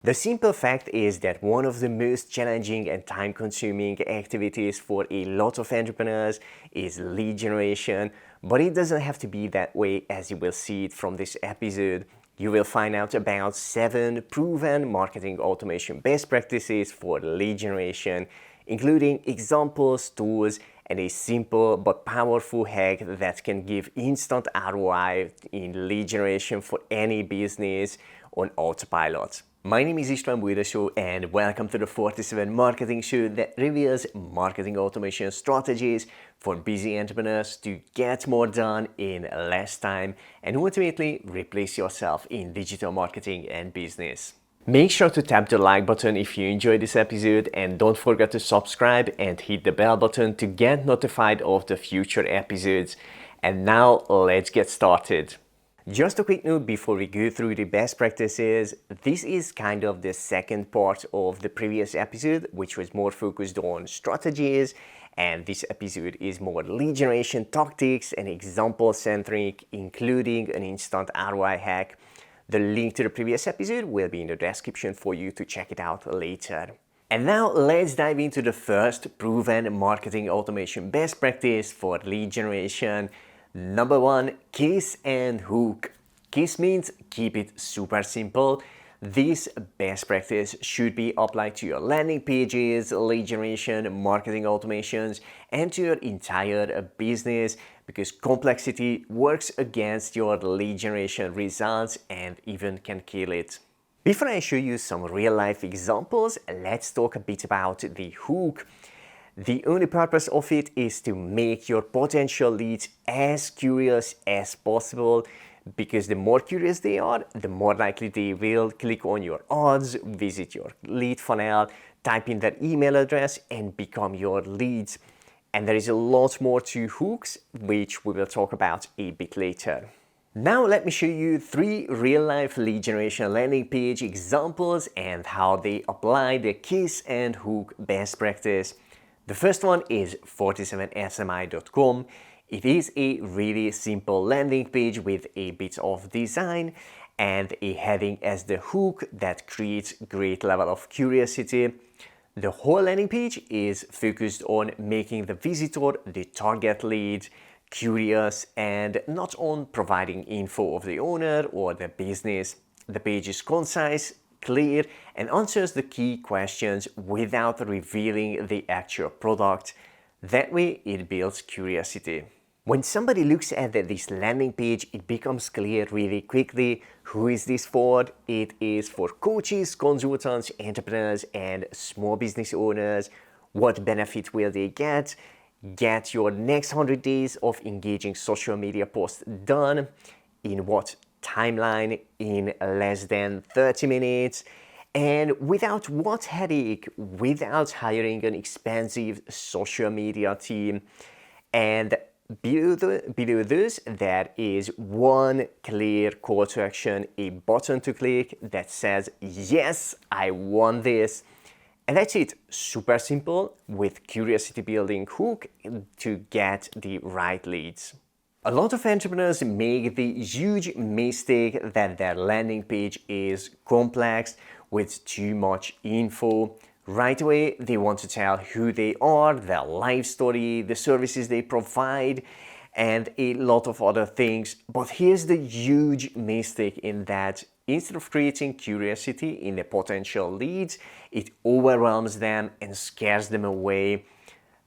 The simple fact is that one of the most challenging and time-consuming activities for a lot of entrepreneurs is lead generation, but it doesn't have to be that way, as you will see it from this episode. You will find out about 7 proven marketing automation best practices for lead generation, including examples, tools, and a simple but powerful hack that can give instant ROI in lead generation for any business on autopilot. My name is István Bújrasó, and welcome to the 47 Marketing Show that reveals marketing automation strategies for busy entrepreneurs to get more done in less time and ultimately replace yourself in digital marketing and business. Make sure to tap the like button if you enjoyed this episode, and don't forget to subscribe and hit the bell button to get notified of the future episodes. And now let's get started. Just a quick note before we go through the best practices. This is kind of the second part of the previous episode, which was more focused on strategies, and this episode is more lead generation tactics and example centric, including an instant ROI hack. The link to the previous episode will be in the description for you to check it out later. And now let's dive into the first proven marketing automation best practice for lead generation. Number 1, kiss and hook. Kiss means keep it super simple. This best practice should be applied to your landing pages, lead generation, marketing automations, and to your entire business, because complexity works against your lead generation results and even can kill it. Before I show you some real-life examples, let's talk a bit about the hook. The only purpose of it is to make your potential leads as curious as possible, because the more curious they are, the more likely they will click on your ads, visit your lead funnel, type in their email address, and become your leads. And there is a lot more to hooks, which we will talk about a bit later. Now let me show you 3 real-life lead generation landing page examples and how they apply the kiss and hook best practice. The first one is 47smi.com. It is a really simple landing page with a bit of design and a heading as the hook that creates great level of curiosity. The whole landing page is focused on making the visitor, the target lead, curious and not on providing info of the owner or the business. The page is concise, clear, and answers the key questions without revealing the actual product. That way it builds curiosity. When somebody looks at this landing page, it becomes clear really quickly who is this for. It is for coaches, consultants, entrepreneurs, and small business owners. What benefit will they get? Get your next 100 days of engaging social media posts done. In what timeline? In less than 30 minutes. And without what headache? Without hiring an expensive social media team. And below this, there is one clear call to action, a button to click that says, yes, I want this. And that's it. Super simple with curiosity building hook to get the right leads. A lot of entrepreneurs make the huge mistake that their landing page is complex with too much info. Right away, they want to tell who they are, their life story, the services they provide, and a lot of other things. But here's the huge mistake in that instead of creating curiosity in the potential leads, it overwhelms them and scares them away.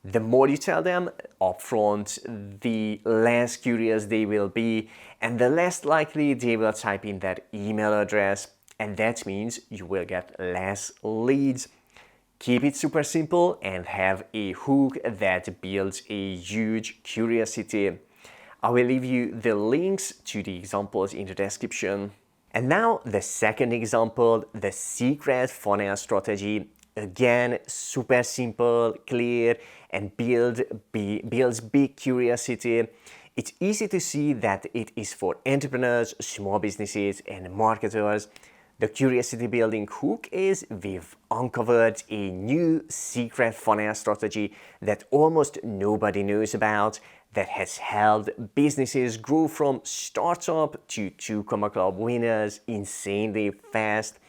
The more you tell them upfront, the less curious they will be, and the less likely they will type in their email address, and that means you will get less leads. Keep it super simple and have a hook that builds a huge curiosity. I will leave you the links to the examples in the description. And now the second example, the secret funnel strategy. Again, super simple, clear, and builds big curiosity. It's easy to see that it is for entrepreneurs, small businesses, and marketers. The curiosity building hook is we've uncovered a new secret funnel strategy that almost nobody knows about, that has helped businesses grow from startup to 2 Comma Club winners insanely fast.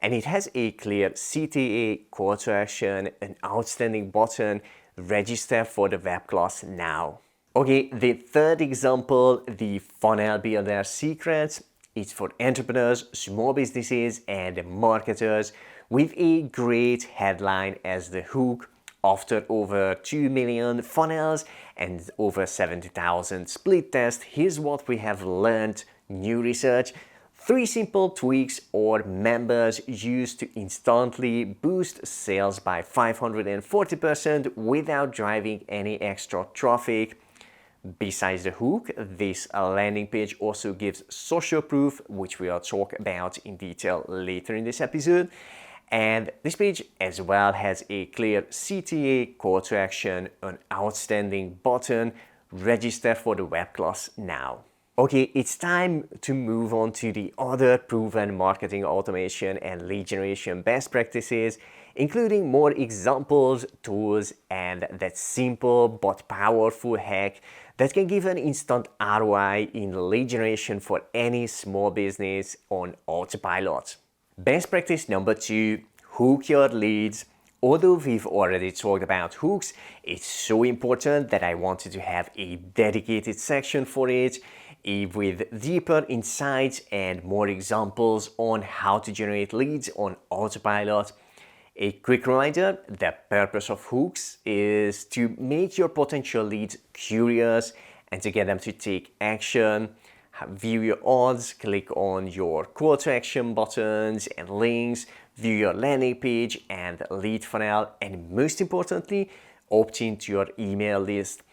and it has a clear CTA, call to action, an outstanding button, register for the web class now. Okay, the third example, the funnel builder secrets. It's for entrepreneurs, small businesses, and marketers with a great headline as the hook. After over 2 million funnels and over 70,000 split tests, here's what we have learned. New research. 3 simple tweaks or members used to instantly boost sales by 540% without driving any extra traffic. Besides the hook, this landing page also gives social proof, which we will talk about in detail later in this episode. And this page as well has a clear CTA, call to action, an outstanding button, register for the web class now. Okay, it's time to move on to the other proven marketing automation and lead generation best practices, including more examples, tools, and that simple but powerful hack that can give an instant ROI in lead generation for any small business on autopilot. Best practice number 2, hook your leads. Although we've already talked about hooks, it's so important that I wanted to have a dedicated section for it, with deeper insights and more examples on how to generate leads on autopilot. A quick reminder, the purpose of hooks is to make your potential leads curious and to get them to take action, view your odds, click on your call to action buttons and links, view your landing page and lead funnel, and most importantly, opt into your email list.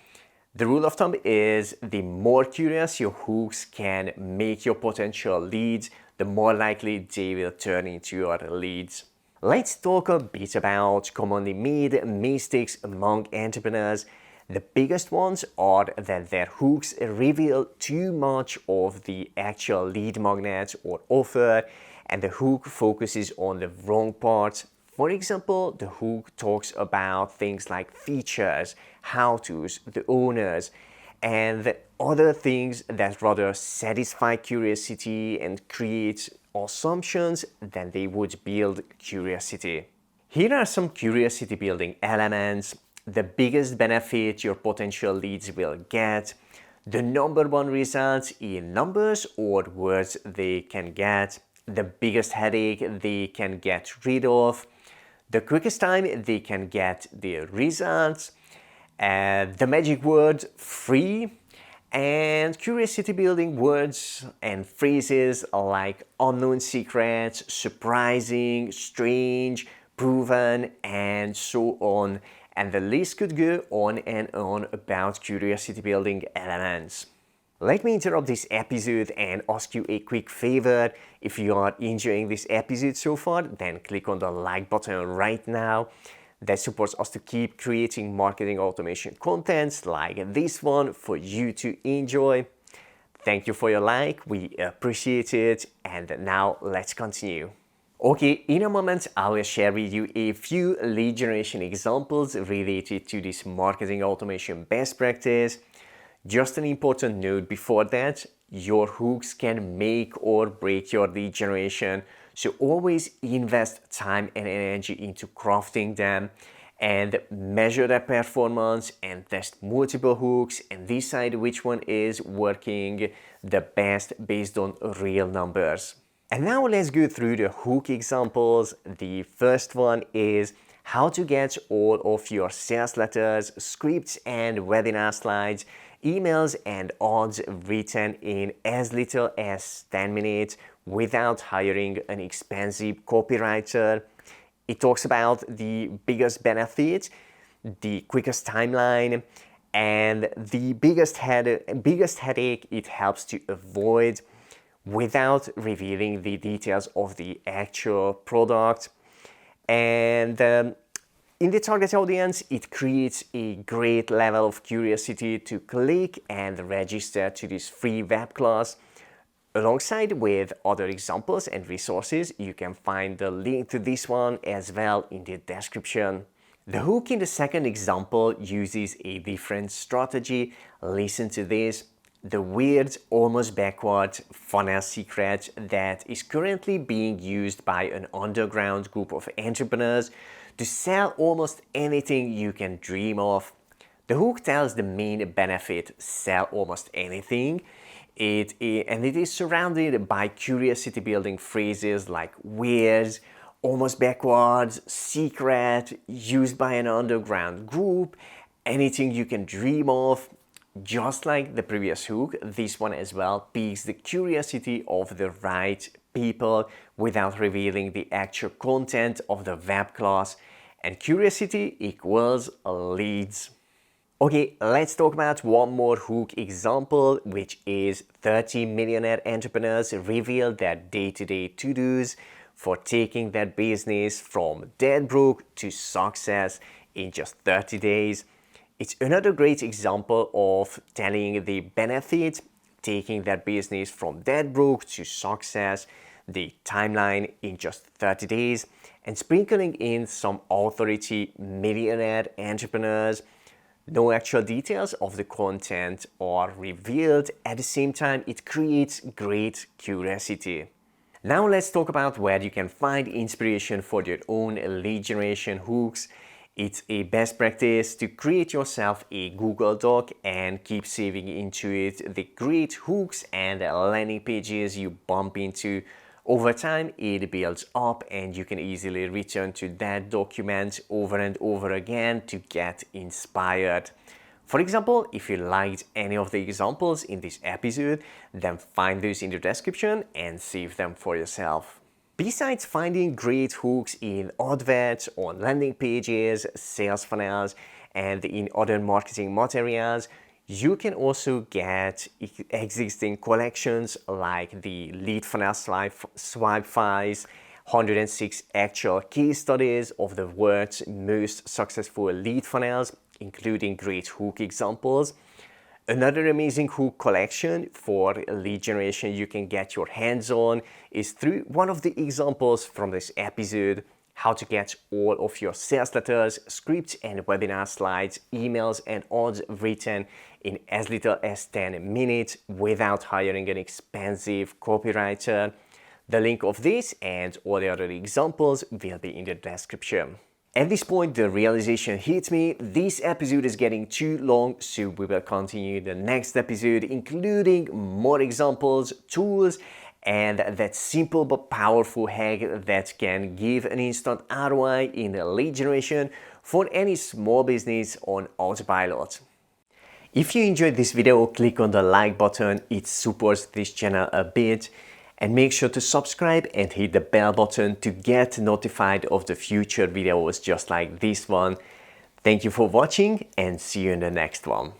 The rule of thumb is the more curious your hooks can make your potential leads, the more likely they will turn into your leads. Let's talk a bit about commonly made mistakes among entrepreneurs. The biggest ones are that their hooks reveal too much of the actual lead magnet or offer, and the hook focuses on the wrong parts. For example, the hook talks about things like features, how-tos, the owners, and other things that rather satisfy curiosity and create assumptions than they would build curiosity. Here are some curiosity building elements. The biggest benefit your potential leads will get, the number one results in numbers or words they can get, the biggest headache they can get rid of, the quickest time they can get the results, the magic word free, and curiosity building words and phrases like unknown secrets, surprising, strange, proven, and so on. And the list could go on and on about curiosity building elements. Let me interrupt this episode and ask you a quick favor. If you are enjoying this episode so far, then click on the like button right now. That supports us to keep creating marketing automation contents like this one for you to enjoy. Thank you for your like, we appreciate it. And now let's continue. Okay, in a moment I will share with you a few lead generation examples related to this marketing automation best practice. Just an important note before that, your hooks can make or break your lead generation, so always invest time and energy into crafting them and measure their performance and test multiple hooks and decide which one is working the best based on real numbers. And now let's go through the hook examples. The first one is how to get all of your sales letters, scripts and webinar slides, emails and odds written in as little as 10 minutes without hiring an expensive copywriter. It talks about the biggest benefit, the quickest timeline, and the biggest headache it helps to avoid without revealing the details of the actual product. And in the target audience, it creates a great level of curiosity to click and register to this free web class. Alongside with other examples and resources, you can find the link to this one as well in the description. The hook in the second example uses a different strategy. Listen to this. the weird, almost backward funnel secret that is currently being used by an underground group of entrepreneurs to sell almost anything you can dream of. The hook tells the main benefit: sell almost anything. And it is surrounded by curiosity building phrases like weird, almost backwards, secret, used by an underground group, anything you can dream of. Just like the previous hook, this one as well piques the curiosity of the right people without revealing the actual content of the web class, and curiosity equals leads. Okay, let's talk about one more hook example, which is 30 millionaire entrepreneurs reveal their day-to-day to-dos for taking their business from dead broke to success in just 30 days. It's another great example of telling the benefit, taking their business from dead broke to success, the timeline in just 30 days, and sprinkling in some authority millionaire entrepreneurs. No actual details of the content are revealed. At the same time, it creates great curiosity. Now let's talk about where you can find inspiration for your own lead generation hooks. It's a best practice to create yourself a Google Doc and keep saving into it the great hooks and landing pages you bump into. Over time, it builds up and you can easily return to that document over and over again to get inspired. For example, if you liked any of the examples in this episode, then find those in the description and save them for yourself. Besides finding great hooks in adverts, on landing pages, sales funnels, and in other marketing materials, you can also get existing collections like the lead funnel swipe files, 106 actual case studies of the world's most successful lead funnels, including great hook examples. Another amazing hook collection for lead generation you can get your hands on is through one of the examples from this episode: how to get all of your sales letters, scripts and webinar slides, emails and odds written in as little as 10 minutes without hiring an expensive copywriter. The link of this and all the other examples will be in the description. At this point, the realization hit me: this episode is getting too long, so we will continue the next episode, including more examples, tools, and that simple but powerful hack that can give an instant ROI in lead generation for any small business on autopilot. If you enjoyed this video, click on the like button, it supports this channel a bit. And make sure to subscribe and hit the bell button to get notified of the future videos just like this one. Thank you for watching and see you in the next one.